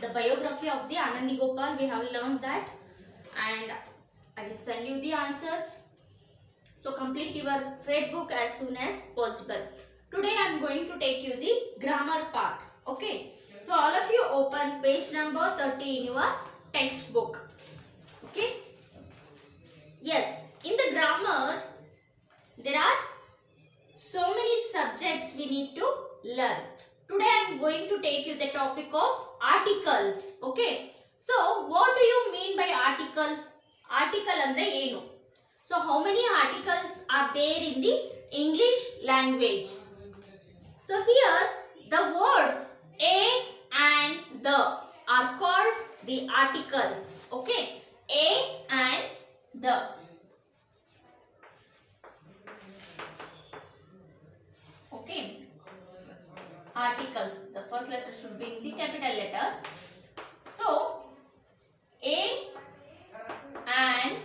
the biography of the Anandi Gopal. We have learned that, and I will send you the answers. So complete your faith book as soon as possible. Today I am going to take you the grammar part. Okay. So all of you open page number 30 in your textbook. Okay. Yes. In the grammar, there are so many subjects we need to learn. Today I am going to take you the topic of articles. Okay. So what do you mean by article? Article andre enu? So how many articles are there in the English language? So here the words a and the are called the articles. Okay. A and the. Okay. Articles. The first letter should be in the capital letters. So A and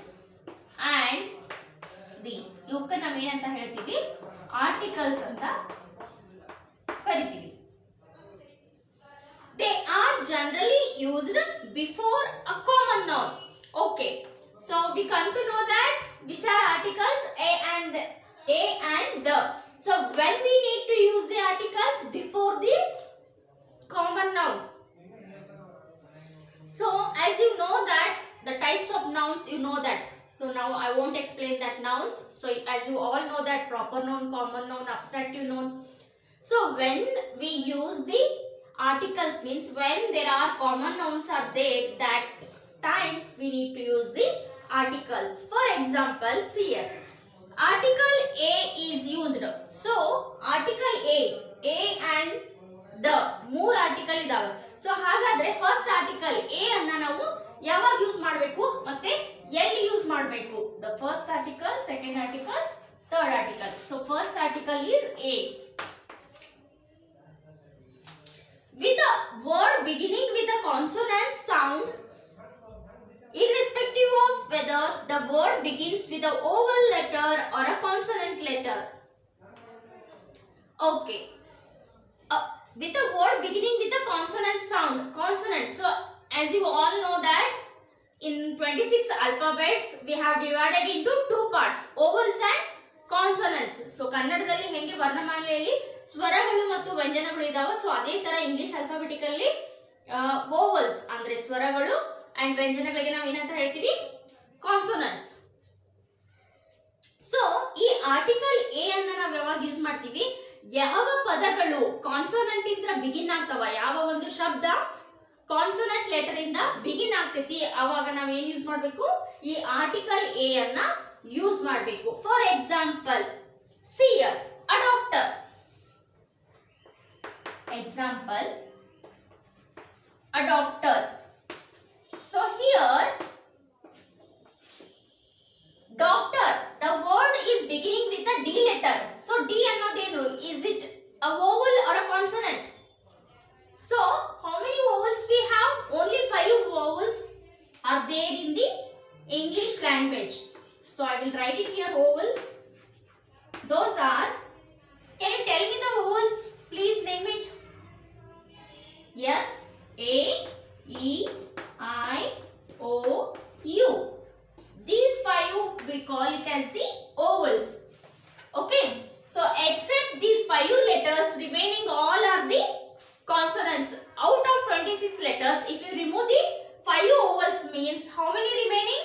the. ಇವಕ್ಕೆ ನಾವೇನಂತ ಹೇಳ್ತೀವಿ? Articles ಅಂತ ಕರಿತೀವಿ. They are generally used before a common noun. Okay. So we come to know that which are articles? A and the. So when we need to use the articles before the common noun. So as you know that the types of nouns, you know that. So now I won't explain that nouns. So as you all know that proper noun, common noun, abstractive noun. So when we use the articles means when there are common nouns are there, that time we need to use the articles. For example, see here. Article A is used. So article A and the ಮೂರು article ಇದಾವೆ. So ಹಾಗಾದ್ರೆ first article A ಅನ್ನ ನಾವು ಯಾವಾಗ use ಮಾಡಬೇಕು ಮತ್ತೆ ಎಲ್ಲಿ use ಮಾಡಬೇಕು? The first article, second article, third article. So first article is A. With a word beginning with a consonant sound, irrespective of whether the word begins with a vowel letter or a consonant letter. Okay. With a word beginning with a consonant sound. Consonant. So as you all know that in 26 alphabets we have divided into two parts, vowels and consonants. So ಕನ್ನಡದಲ್ಲಿ ಹೆಂಗೆ ವರ್ಣಮಾಲೆಯಲ್ಲಿ ಸ್ವರಗಳು ಮತ್ತು ವ್ಯಂಜನಗಳು ಇದಾವೆ, so ಅದೇ ತರ English ಆಲ್ಫಾಬೆಟಿಕಲ್ಲಿ vowels ಅಂದ್ರೆ ಸ್ವರಗಳು and ವ್ಯಂಜನಗಳಿಗೆ ನಾವು ಏನಂತ ಹೇಳ್ತೀವಿ? ಕಾನ್ಸೋನೆಂಟ್ಸ್. ಸೊ ಈ ಆರ್ಟಿಕಲ್ ಎ ಅನ್ನ ನಾವು ಯಾವಾಗ ಯೂಸ್ ಮಾಡ್ತೀವಿ? ಯಾವ ಪದಗಳು ಕಾನ್ಸೋನೆಂಟ್ ಇಂದ ಬಿಗಿನ್ ಆಗ್ತಾವ, ಯಾವ ಒಂದು ಶಬ್ದ ಕಾನ್ಸೋನೆಂಟ್ ಲೆಟರ್ ಇಂದ ಬಿಗಿನ್ ಆಗ್ತೈತಿ, ಅವಾಗ ನಾವು ಏನ್ ಯೂಸ್ ಮಾಡಬೇಕು? ಈ ಆರ್ಟಿಕಲ್ ಎ ಅನ್ನ ಯೂಸ್ ಮಾಡಬೇಕು. For example, see here, a doctor. Example, a doctor. So here, doctor, the word is beginning with a D letter. So D annodenu, is it a vowel or a consonant? So how many vowels we have? Only 5 vowels are there in the English language. So I will write it here, vowels. Those are, can you tell me the vowels? Please name it. Yes, A, E, I, O, U. These 5 we call it as the vowels. Okay. So except these 5 letters, remaining all are the consonants. Out of 26 letters, if you remove the 5 vowels, means how many remaining?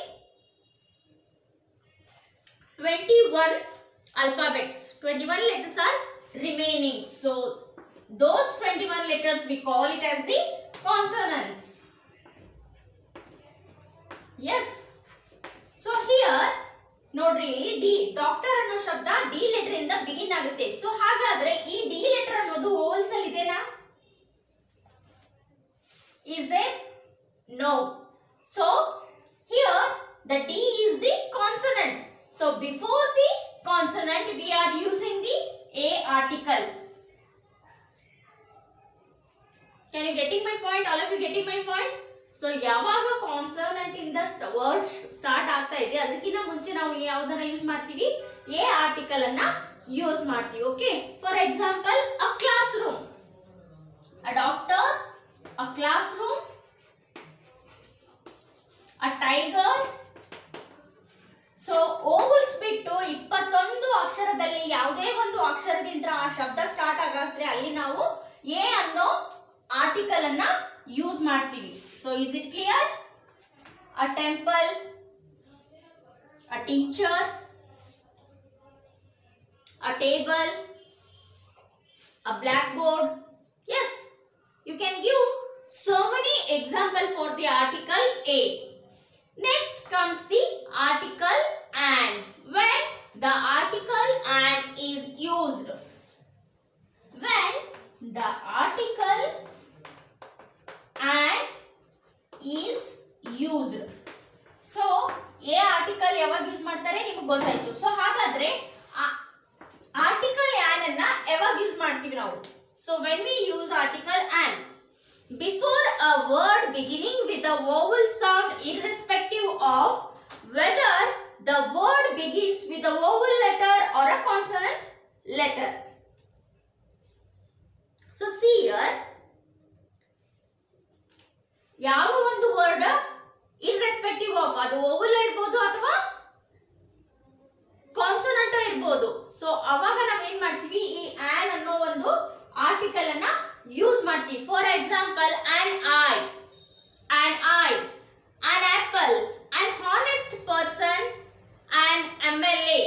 21 alphabets. 21 letters are remaining. So those 21 letters we call it as the consonants. Yes. So here ನೋಡ್ರಿ, D doctor ಅನ್ನೋ ಶಬ್ದ D letter ಇಂದ begin ಆಗುತ್ತೆ. So ಹಾಗಾದ್ರೆ ಈ D letter ಅನ್ನೋದು ವೋವಲ್ಸ್ ಅಲ್ಲಿ ಇದೆನಾ? Is there? No. So here the D is the consonant. So before the consonant we are using the A article. Can you getting my point? All of you getting my point? So ಯಾವಾಗ consonant ಇಂದ word start ಆಗ್ತಾ ಇದೆ ಅದಕ್ಕಿಂತ ಮುಂಚೆ ನಾವು ಯಾವುದನ್ನ use ಮಾಡ್ತೀವಿ? A article ಅನ್ನ ಯೂಸ್ ಮಾಡ್ತೀವಿ. Okay. For example, a class room, a doctor, a classroom, ಯಾವುದೇ ಒಂದು ಅಕ್ಷರದಿಂದ ಆ ಶಬ್ದ ಸ್ಟಾರ್ಟ್ ಆಗತ್ತೆ ಅಲ್ಲಿ ನಾವು ಎ ಅನ್ನೋ ಆರ್ಟಿಕಲ್ ಅನ್ನ ಯೂಸ್ ಮಾಡ್ತೀವಿ. So is it clear? A temple, a teacher, a table, a blackboard. Yes, you can give so many examples for the article a. Next comes the article and. When the article and is used, when the article and is used. So a article ಯಾವಾಗ use ಮಾಡ್ತಾರೆ ನಿಮಗೆ ಗೊತ್ತಾಯ್ತು. So ಹಾಗಾದ್ರೆ article on ಅನ್ನ ಯಾವಾಗ use ಮಾಡ್ತೀವಿ ನಾವು? So when we use article an, before a word beginning with a vowel sound irrespective of whether the word begins with a vowel letter or a consonant letter. So see here, ಯಾವ ಒಂದು word irrespective of ಅದು vowel ಇರಬಹುದು ಅಥವಾ consonant ಇರಬಹುದು. So ಅವಾಗ ನಾವ್ ಏನ್ ಮಾಡ್ತೀವಿ, ಈ ಆನ್ ಅನ್ನೋ ಒಂದು ಆರ್ಟಿಕಲ್ ಅನ್ನ ಯೂಸ್ ಮಾಡ್ತೀವಿ. For example an eye, an apple, an honest person, an MLA.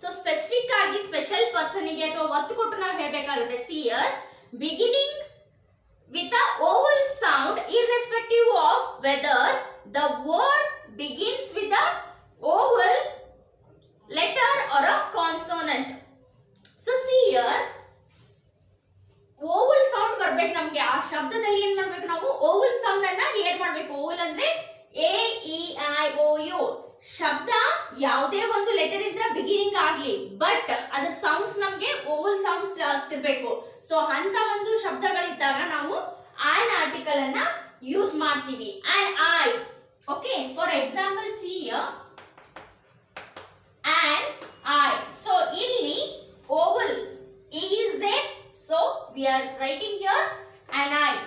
So specific ಆಗಿ ಸ್ಪೆಷಲ್ ಪರ್ಸನ್ ಗೆ ಅಥವಾ ಒತ್ತು ಕೊಟ್ಟು ನಾವು ಹೇಳಬೇಕಾಗುತ್ತೆ. See here, beginning with a vowel sound irrespective of whether the word begins with a vowel letter or a consonant. So see here, vowel sound ಬರಬೇಕು ನಮಗೆ. ಆ ಶಬ್ದದಲ್ಲಿ ಏನು ಮಾಡಬೇಕು ನಾವು? vowel sound ಅನ್ನ ಹೇರ್ ಮಾಡಬೇಕು. vowel ಅಂದ್ರೆ a e i o u. ಶಬ್ದ ಯಾವುದೇ ಒಂದು ಲೆಟರ್ ಇದ್ರೆ ಬಿಗಿನಿಂಗ್ ಆಗ್ಲಿ, ಬಟ್ ಅದರ ಸೌಂಡ್ಸ್ ನಮಗೆ vowel sounds ಆಗ್ತಿರ್ಬೇಕು. ಸೊ ಅಂತ ಒಂದು ಶಬ್ದಗಳಿದ್ದಾಗ ನಾವು an ಆರ್ಟಿಕಲ್ ಅನ್ನ ಯೂಸ್ ಮಾಡ್ತೀವಿ. an eye. Okay, for example see here, an eye. So ಇಲ್ಲಿ vowel e is there, so we are writing here an eye.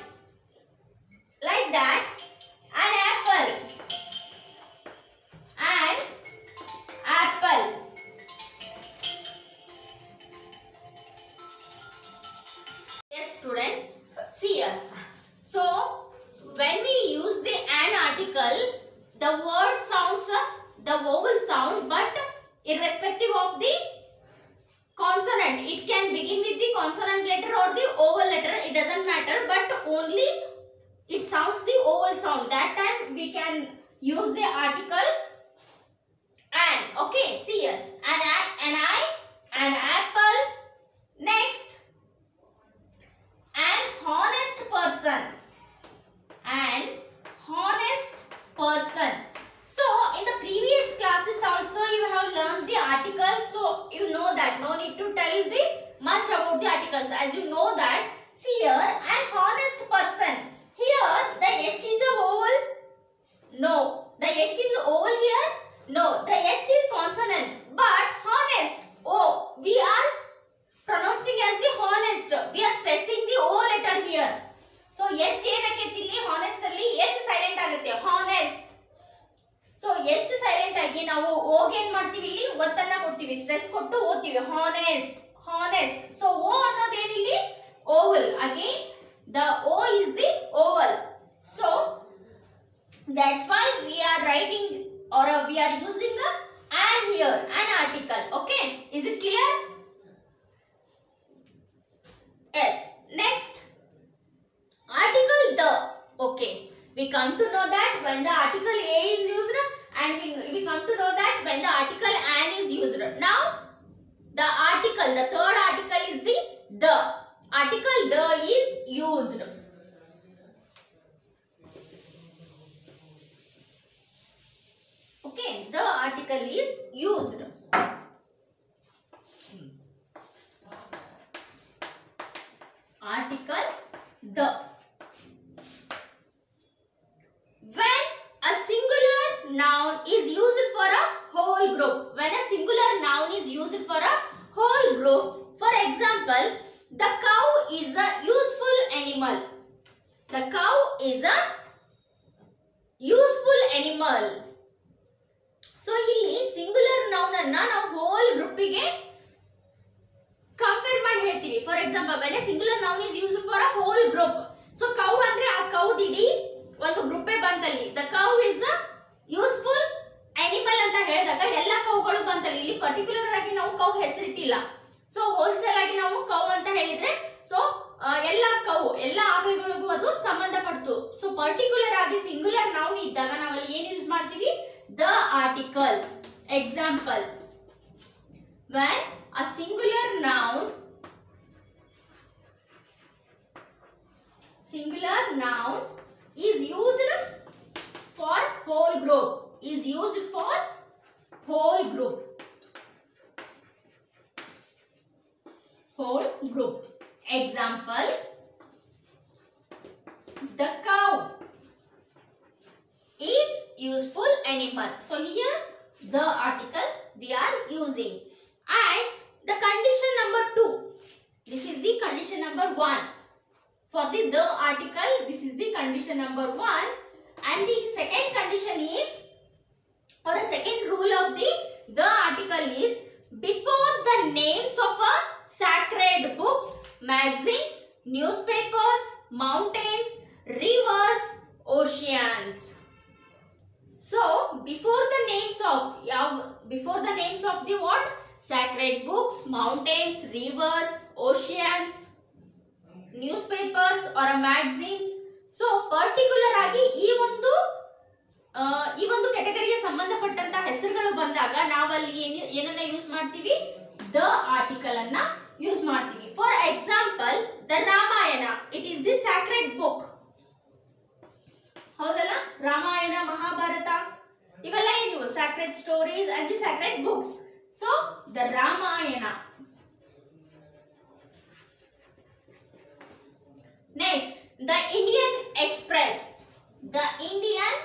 Like that, an apple, an apple. Yes students, see here. So when we use the an article, the word sounds the vowel sound, but irrespective of the consonant. It can begin with the consonant letter or the vowel letter, it doesn't matter, but only it sounds the vowel sound. That time we can use the article an. Okay, see here, an eye, an apple. Next, an honest person, an honest person. So in the previous classes also you have learned the articles, so you know that, no need to tell the much about the articles. As you know that, see here, an honest person. Here the h is a vowel. No, the h is vowel here. No, the h is consonant. But honest, oh, we are pronouncing as the honest. We are stressing the o letter here. So h ಏನಕ್ಕೆ ಇಲ್ಲಿ honest ಅಲ್ಲಿ h silent ಆಗುತ್ತೆ. honest. So h silent ಆಗಿ ನಾವು o ಗೆ ಏನ್ ಮಾಡ್ತೀವಿ, ಇಲ್ಲಿ ಒತ್ತನ್ನ ಕೊಡ್ತೀವಿ, ಸ್ಟ್ರೆಸ್ ಕೊಟ್ಟು ಓದ್ತೀವಿ. honest, honest. ಸೊ o ಅನ್ನೋದು ಏನಿಲ್ಲಿ vowel. Again the o is the vowel. So that's why we are writing or we are using an here, an article. Okay, is it clear? Yes. Next, article the. Okay, we come to know that when the article a is used, and we come to know that when the article an is used. Now the article, the third article is the article the is used. Okay, the article is used. Article the. When a singular noun is used for a whole group, when a singular noun is used for a whole group, for example, the cow is a useful animal. The cow is a useful animal. So ಇಲ್ಲಿ singular noun ಅನ್ನ ನಾವು whole group ಗೆ compare ಮಾಡಿ ಹೇಳ್ತೀವಿ. For example when a singular noun is used for a whole group. So cow ಅಂದ್ರೆ ಆ ಕೌದ್ ಇಡೀ ಒಂದು ಗ್ರೂಪೇ ಬಂತಲ್ಲಿ. The cow is a useful animal ಅಂತ ಹೇಳಿದಾಗ ಎಲ್ಲ ಕೌಗಳು ಬಂತಲ್ಲಿ. ಇಲ್ಲಿ ಪರ್ಟಿಕ್ಯುಲರ್ ಆಗಿ ನಾವು ಕೌ ಹೆಸರಿಟ್ಟಿಲ್ಲ. ಸೊ ಹೋಲ್ಸೇಲ್ ಆಗಿ ನಾವು ಕೌ ಅಂತ ಹೇಳಿದ್ರೆ ಸೊ ಎಲ್ಲ ಕೌ ಎಲ್ಲ ಆಕಳುಗಳಿಗೂ ಅದು ಸಂಬಂಧಪಡ್ತು. ಸೊ ಪರ್ಟಿಕ್ಯುಲರ್ ಆಗಿ ಸಿಂಗುಲರ್ ನೌನ್ ಇದ್ದಾಗ ನಾವಲ್ಲಿ ಏನ್ ಯೂಸ್ ಮಾಡ್ತೀವಿ? The article. Example, when a singular noun is used for whole group, whole group. Example, the cow is useful animal. So here the article we are using. And the condition number 2, this is the condition number 1. For the article, this is the condition number 1. And the second condition is, or the second rule of the article is, before the names of a sacred books, magazines, newspapers, mountains, rivers, oceans. So before the names of the what? Sacred books, mountains, rivers, oceans, newspapers or magazines. So particular ಆಗಿ ಈ ಒಂದು ಕ್ಯಾಟಗರಿಗೆ ಸಂಬಂಧಪಟ್ಟಂತ ಹೆಸರುಗಳು ಬಂದಾಗ ನಾವಲ್ಲಿ ಏನನ್ನ use ಮಾಡ್ತೀವಿ? The article ಅನ್ನ ಯೂಸ್ ಮಾಡ್ತೀವಿ. For example, the Ramayana, it is the sacred book. ಹೌದಲ್ಲ? ರಾಮಾಯಣ, ಮಹಾಭಾರತ ಇವೆಲ್ಲ ಏನು? Sacred stories and the sacred books. So the Ramayana. Next, the Indian express. The Indian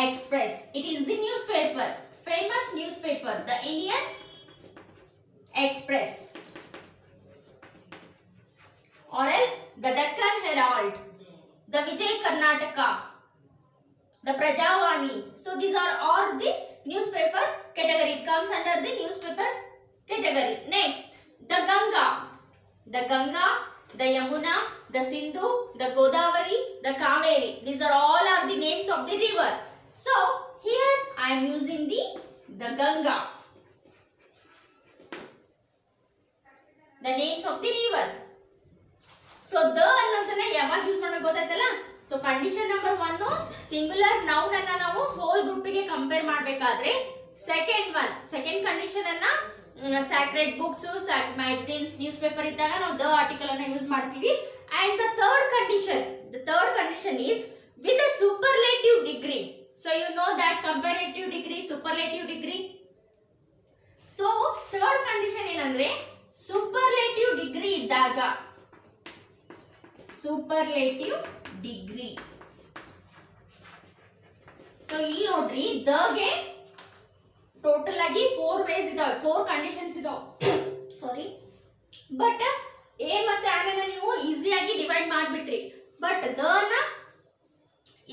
Express, it is the newspaper, famous newspaper, the Indian Express. Or else the Deccan Herald, the Vijay Karnataka, the Prajavani. So these are all the newspaper category. It comes under the newspaper category. Next, the Ganga, the Yamuna, the Sindhu, the Godavari, the Kaveri. These are all the names of the river. So here I am using the Ganga, the names of the river. So the annantane yavag use madಬೇಕು ಗೊತ್ತಾಯ್ತಲ್ಲ? So condition number 1, singular noun ಅನ್ನ ನಾವು whole group ಗೆ compare ಮಾಡಬೇಕಾದ್ರೆ second condition ಅನ್ನ sacred books, magazines, newspaper ಇದ್ದಾಗ ನಾವು the article ಅನ್ನ use ಮಾಡ್ತೀವಿ. And the third condition is with a superlative degree. So you know that comparative degree, superlative degree. So third condition ಏನಂದ್ರೆ superlative degree ಇದ್ದಾಗ, superlative degree. So ಇಲ್ಲಿ ನೋಡ್ರಿ, ಗೆ total ಆಗಿ 4 ways ಇದಾವೆ, 4 conditions ಇದಾವೆ. ಸಾರಿ, ಬಟ್ ಎ ಮತ್ತೆ ಆನನ್ನ ನೀವು ಈಸಿಯಾಗಿ ಡಿವೈಡ್ ಮಾಡಿಬಿಟ್ರಿ. ಬಟ್ ನ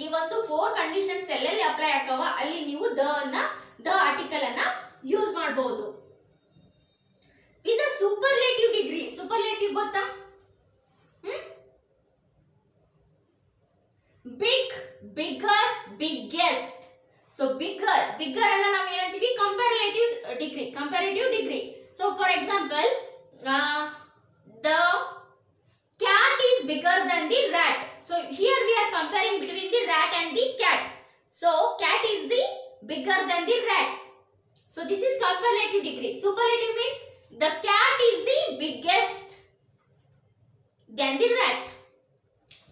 ಈ ಒಂದು 4 ಕಂಡೀಷನ್ಸ್ ಎಲ್ಲೆಲ್ಲಿ ಅಪ್ಲೈ ಆಗವ ಅಲ್ಲಿ ನೀವು ದ ಆರ್ಟಿಕಲ್ ಅನ್ನ ಯೂಸ್ ಮಾಡಬಹುದು. ವಿತ್ ಸೂಪರ್ಲೇಟಿವ್ ಡಿಗ್ರಿ, ಸೂಪರ್ಲೇಟಿವ್ ಗೊತ್ತಾ? Big, bigger, biggest. So bigger ಅನ್ನ ನಾವು ಏನಂತೀವಿ? Comparative degree. So for example, the cat is bigger than the rat. So here we are comparing between the rat and the cat. So cat is the bigger than the rat. So this is comparative degree. Superlative means the cat is the biggest than the rat.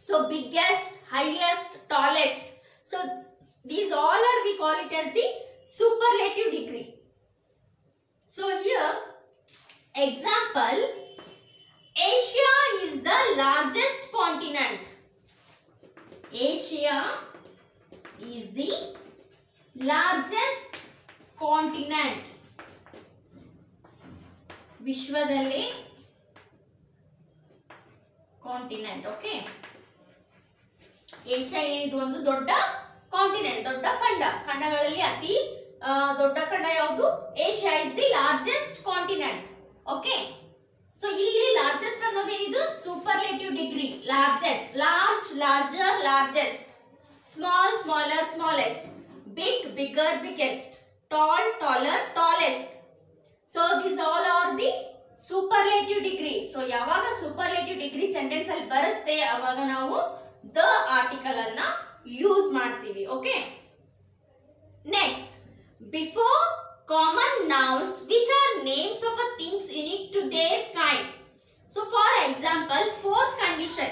So biggest, highest, tallest. So these all are, we call it as the superlative degree. So here example, Asia is the largest continent. Asia is the largest continent. ವಿಶ್ವದಲ್ಲಿ continent. Okay, Asia ಏನಿದು? ಒಂದು ದೊಡ್ಡ continent, ದೊಡ್ಡ ಖಂಡಗಳಲ್ಲಿ ಅತಿ ದೊಡ್ಡ ಖಂಡ ಯಾವುದು? Asia is the largest continent. Okay, so ಇಲ್ಲಿ ಲಾರ್ಜೆಸ್ಟ್ ಅನ್ನೋದೇನಿದು superlative degree. Largest, large, larger, largest. Small, smaller, smallest. Big, bigger, biggest. Tall, taller, tallest. So these all are the superlative degree. So ಯಾವಾಗ superlative degree sentence ಅಲ್ಲಿ ಬರುತ್ತೆ ಅವಾಗ ನಾವು the article ಅನ್ನ use ಮಾಡ್ತೀವಿ. Okay, next, before common nouns which are names of a things unique to their kind. So for example, fourth condition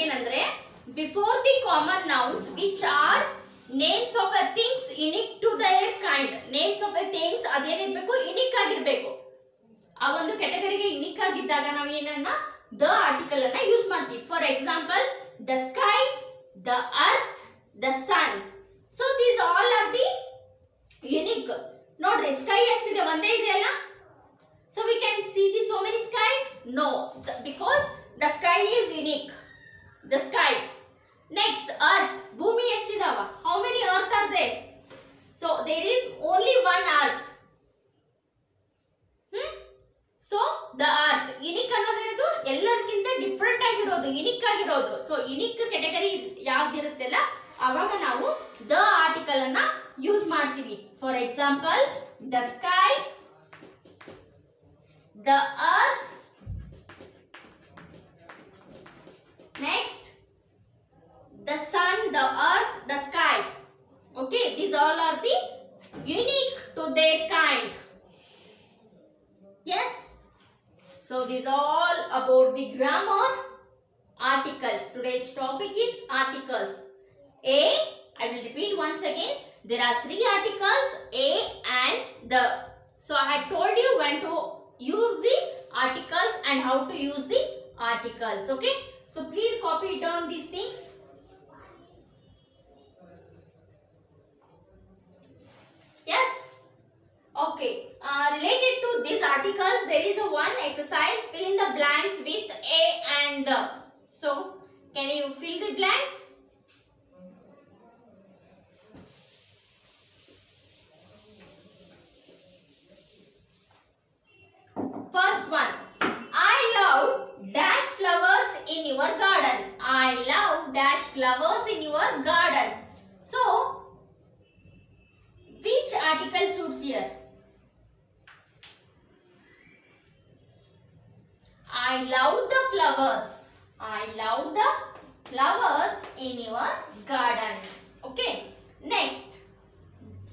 ಏನಂದ್ರೆ before the common nouns which are names of a things unique to their kind. names of a things ಅದೇನಿರಬೇಕು, unique ಆಗಿರಬೇಕು. ಆ ಒಂದು ಕ್ಯಾಟಗರಿಗೆ unique ಆಗಿದ್ದಾಗ ನಾವು ಏನನ್ನ the article ಅನ್ನ use ಮಾಡ್ತೀವಿ. For example, the sky, the earth, the sun. So these all are the unique. ನೋಡ್ರಿ, ಸ್ಕೈ ಎಷ್ಟಿದೆ, ಒಂದೇ ಇದೆ ಅಲ್ಲ. So we can see the so many skies? No, because the sky is unique. The sky. Next, earth. ಭೂಮಿ ಎಷ್ಟಿದಾವ? How many earth are there? So there is only one earth. So the earth. Unique ಅನ್ನೋದೇನದು ಎಲ್ಲದಕ್ಕಿಂತ different ಆಗಿರೋದು, unique ಆಗಿರೋದು. So unique category ಯಾವ್ದಿರುತ್ತಲ್ಲ ಅವಾಗ ನಾವು the article ಅನ್ನ use ಮಾಡ್ತೀವಿ. For example, the sky, the earth. Next, the sun, the earth, the sky. Okay, these all are the unique to their kind. Yes, so these all about the grammar. Articles. Today's topic is articles. A, I will repeat once again. There are three articles, a and the. So I had told you when to use the articles and how to use the articles. Okay, so please copy down these things. Yes. Okay. Related to these articles, there is a one exercise. Fill in the blanks with a and the. So, can you fill the blanks? First one. I love dash flowers in your garden. I love dash flowers in your garden. So, which article suits here? I love the flowers. I love the flowers in your garden. Okay. Next.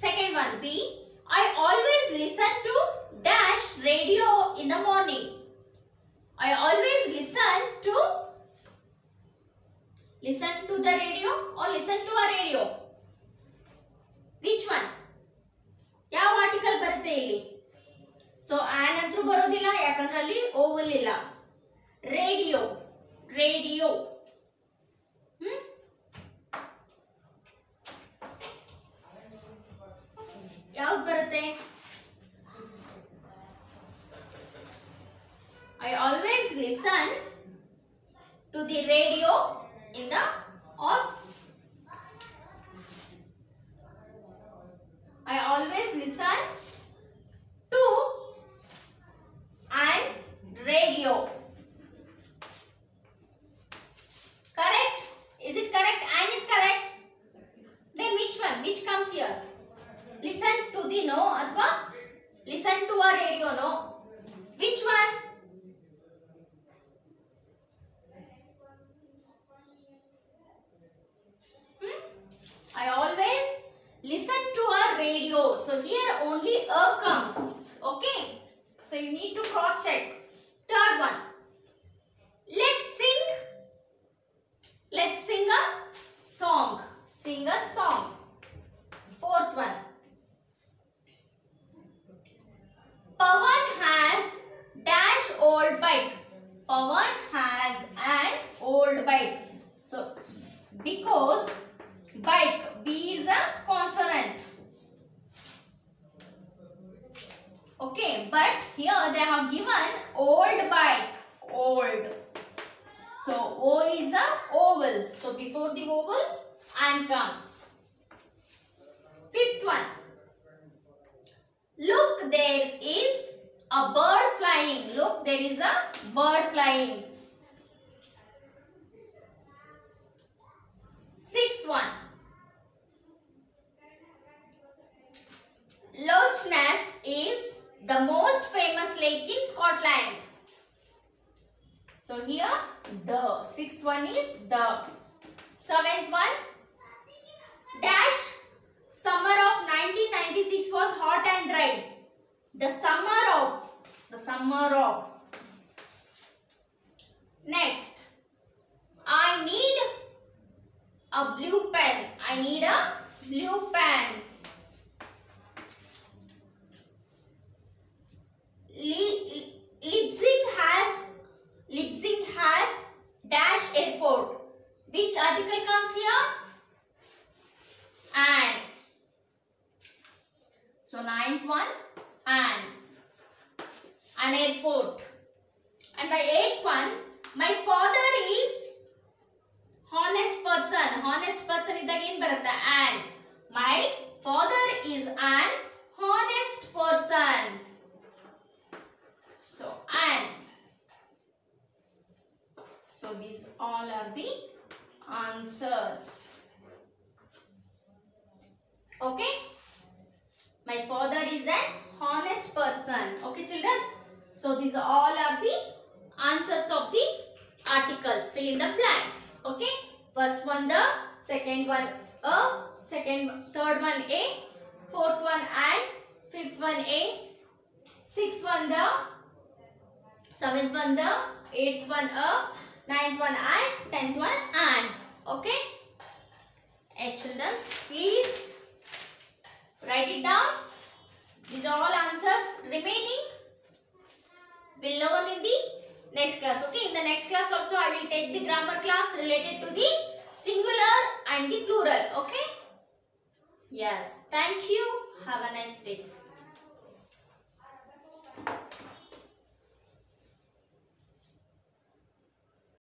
Second one, B. I always listen to dash radio in the morning. I always listen to the radio or listen to a radio. Which one? ಯಾವ article ಬರುತ್ತೆ ಇಲ್ಲಿ? So on ಅಂತೂ ಬರೋದಿಲ್ಲ, ಯಾಕಂದ್ರೆ ಅಲ್ಲಿ Oval ಇಲ್ಲ. Radio, radio. ಯಾವ್ದು ಬರುತ್ತೆ? I always listen to the radio in the or I always listen to an radio. Correct? Is it correct? And is correct? Then which one? Which comes here? Listen to the no athwa listen to a radio no. Which one? I always listen to a radio. So here only a comes. Okay. So you need to cross check. Third one. Let's sing. Let's sing a song. Sing a song. Fourth one. Pawan has dash old bike. Pawan has an old bike. So because bike, B is a consonant. Okay, but here they have given old bike, old. So O is a oval. So before the oval, and comes. Fifth one. Look, there is a bird flying. Look, there is a bird flying. Sixth one. Loch Ness is the most famous lake in Scotland. So here the. Sixth one is the. Seventh one. Dash. Summer of 1996 was hot and dry. The summer of. The summer of. Next. I need a blue pen. I need a blue pen. Leipzig has dash airport. Which article comes here? And. So ninth one, an airport. And the eighth one, my father is honest person. Honest person is again barata an. My father is an honest person. So an. So these all are the answers. Okay. My father is an honest person. Okay, children. So these all are the answers of the articles. Fill in the blanks. Okay. First one the, second one a, third one a, fourth one and, fifth one a, sixth one the, seventh one the, eighth one a, ninth one and, 10th one and. Okay. Children, please write it down. These are all answers. Remaining we'll learn in the next class. Okay. In the next class also I will take the grammar class related to the singular and the plural. Okay. Yes. Thank you. Have a nice day.